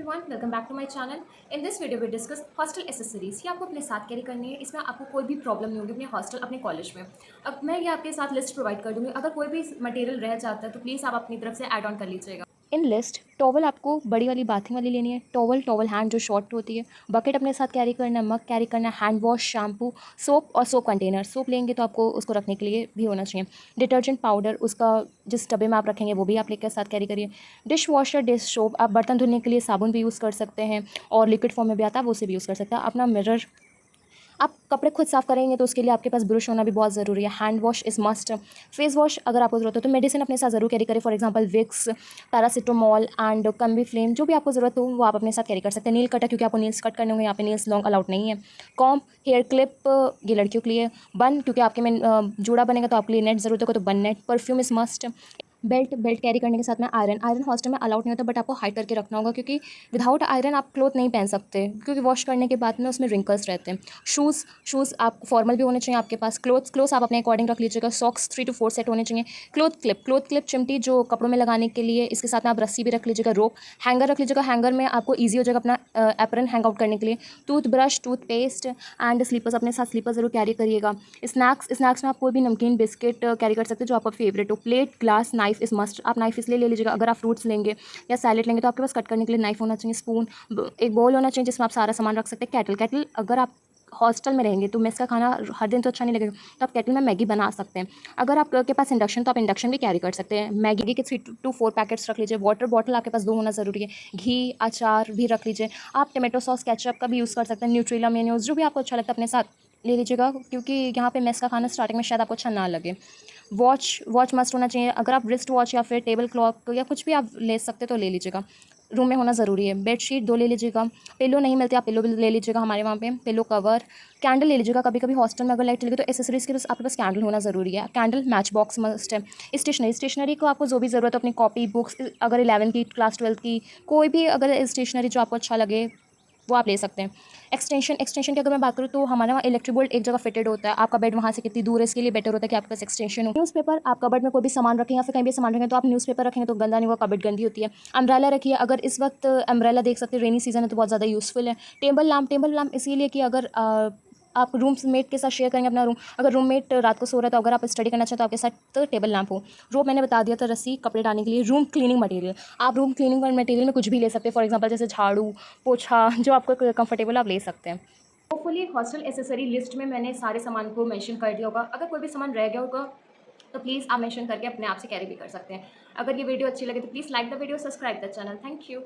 Everyone, welcome back to my channel. In this video we discuss hostel accessories. ये आपको अपने साथ carry करनी है। इसमें आपको कोई भी प्रॉब्लम नहीं होगी अपने हॉस्टल अपने कॉलेज में। अब मैं ये आपके साथ लिस्ट प्रोवाइड कर दूँगी। अगर कोई भी मटेरियल रह जाता है तो प्लीज़ आप अपनी तरफ से ऐड ऑन कर लीजिएगा। इन लिस्ट टॉवल आपको बड़ी वाली बाथिंग वाली लेनी है। टॉवल हैंड जो शॉर्ट होती है। बकेट अपने साथ कैरी करना है। मग कैरी करना है। हैंड वॉश, शैम्पू, सोप और सोप कंटेनर। सोप लेंगे तो आपको उसको रखने के लिए भी होना चाहिए। डिटर्जेंट पाउडर, उसका जिस डब्बे में आप रखेंगे वो भी आप लेकर साथ कैरी करिए। डिश वॉशर, डिश सोप, आप बर्तन धुलने के लिए साबुन भी यूज़ कर सकते हैं और लिक्विड फॉर्म में भी आता है, वो उसे भी यूज़ कर सकते हैं। अपना मिरर, आप कपड़े खुद साफ़ करेंगे तो उसके लिए आपके पास ब्रश होना भी बहुत ज़रूरी है। Hand wash is must. Face wash अगर आपको ज़रूरत हो तो मेडिसिन अपने साथ ज़रूर कैरी करें। For example Vicks, paracetamol and Combiflam, जो भी आपको ज़रूरत हो वो आप अपने साथ कैरी कर सकते हैं। नील कटर, क्योंकि आपको नील्स कट करने होंगे, यहाँ पे नील्स लॉन्ग अलाउड नहीं है। कॉम, हेयर क्लिप, ये लड़कियों के लिए। बन, क्योंकि आपके में जूड़ा बनेगा तो आपके लिए नेट ज़रूरत होगा, तो बन net. Perfume is must. Belt carry करने के साथ में आयरन हॉस्टल में अलाउड नहीं होता, बट आपको हाइड करके रखना होगा, क्योंकि विदाउट आयरन आप क्लोथ नहीं पहन सकते, क्योंकि वॉश करने के बाद में उसमें रिंकल्स रहते हैं। शूज़ आप फॉर्मल भी होने चाहिए आपके पास। क्लोथ्स आप अपने अकॉर्डिंग रख लीजिएगा। सॉक्स 3 to 4 सेट होने चाहिए। क्लोथ क्लिप चिमटी जो कपड़ों में लगाने के लिए, इसके साथ में आप रस्सी भी रख लीजिएगा। रोप, हैंगर रख लीजिएगा। हैंगर में आपको ईजी हो जाएगा अपना एप्रन हैंग आउट करने के लिए। टूथब्रश, टूथपेस्ट एंड स्लीपर्स, अपने साथ स्लीपर ज़रूर कैरी करिएगा। स्नैक्स में आप कोई भी नमकीन बिस्किट कैरी कर सकते हैं जो आपका फेवरेट हो। Plate, glass, knife is must. आप नाइफ इसलिए ले लीजिएगा, अगर आप फ्रूट्स लेंगे या सैलेड लेंगे तो आपके पास कट करने के लिए नाइफ होना चाहिए। स्पून, एक बाउल होना चाहिए जिसमें आप सारा सामान रख सकते हैं। कैटल, अगर आप हॉस्टल में रहेंगे तो मेस का खाना हर दिन तो अच्छा नहीं लगेगा, तो आप केटल में मैगी बना सकते हैं। अगर आपके पास इंडक्शन तो आप इंडक्शन भी कैरी कर सकते हैं। मैगी के 3 to 4 पैकेट्स रख लीजिए। वाटर बॉटल आपके पास 2 होना ज़रूरी है। घी, अचार भी रख लीजिए। आप टमाटो सॉस, केचप का भी यूज़ कर सकते हैं। न्यूट्रेला, मेयोनीज, जो भी आपको अच्छा लगता है अपने साथ ले लीजिएगा, क्योंकि यहाँ पे मेस का खाना स्टार्टिंग में शायद आपको अच्छा ना लगे। वॉच मस्ट होना चाहिए। अगर आप रिस्ट वॉच या फिर टेबल क्लॉक या कुछ भी आप ले सकते तो ले लीजिएगा, रूम में होना ज़रूरी है। बेडशीट 2 ले लीजिएगा। पिलो नहीं मिलती, आप पिलो भी ले लीजिएगा, हमारे वहाँ पे पिलो कवर। कैंडल ले लीजिएगा, कभी कभी हॉस्टल में अगर लाइट चलेगी तो एसेसरीज़ के पास आपके पास कैंडल होना ज़रूरी है। कैंडल, मैच बॉक्स मस्ट है। स्टेशनरी को आपको जो भी ज़रूरत है, अपनी कॉपी, बुक्स, अगर 11 की क्लास 12 की कोई भी अगर स्टेशनरी जो आपको अच्छा लगे वो आप ले सकते हैं। एक्सटेंशन की अगर मैं बात करूँ तो हमारे वहाँ इलेक्ट्रिक बोल्ट एक जगह फिटेड होता है। आपका बेड वहाँ से कितनी दूर है, इसके लिए बेटर होता है कि आपके पास एक्सटेंशन हो। न्यूज़पेपर, आप कबर्ड में कोई भी सामान रखें या फिर कहीं भी सामान रखें तो आप न्यूज़पेपर रखेंगे तो गंदा नहीं होगा, कबर्ड गंदी होती है। अम्ब्रेला रखिए, अगर इस वक्त अम्ब्रेला देख सकते हैं, रेनी सीजन है तो बहुत ज़्यादा यूज़फुल है। टेबल लैम्प इसीलिए कि अगर आप रूममेट के साथ शेयर करेंगे अपना रूम, अगर रूममेट रात को सो रहा है तो अगर आप स्टडी करना चाहें तो आपके साथ तो टेबल लैंप हो। रोप मैंने बता दिया था, रस्सी, कपड़े डालने के लिए। रूम क्लीनिंग मटेरियल, आप रूम क्लीनिंग मटेरियल में कुछ भी ले सकते हैं। फॉर एग्जांपल जैसे झाड़ू, पोछा, जो आपको कंफर्टेबल आप ले सकते हैं। होपफुली हॉस्टल एसेसरी लिस्ट में मैंने सारे सामान को मेंशन कर दिया होगा। अगर कोई भी सामान रह गया होगा तो प्लीज़ आप मेंशन करके अपने आप से कैरी भी कर सकते हैं। अगर ये वीडियो अच्छी लगे तो please like the video, subscribe the channel. Thank you.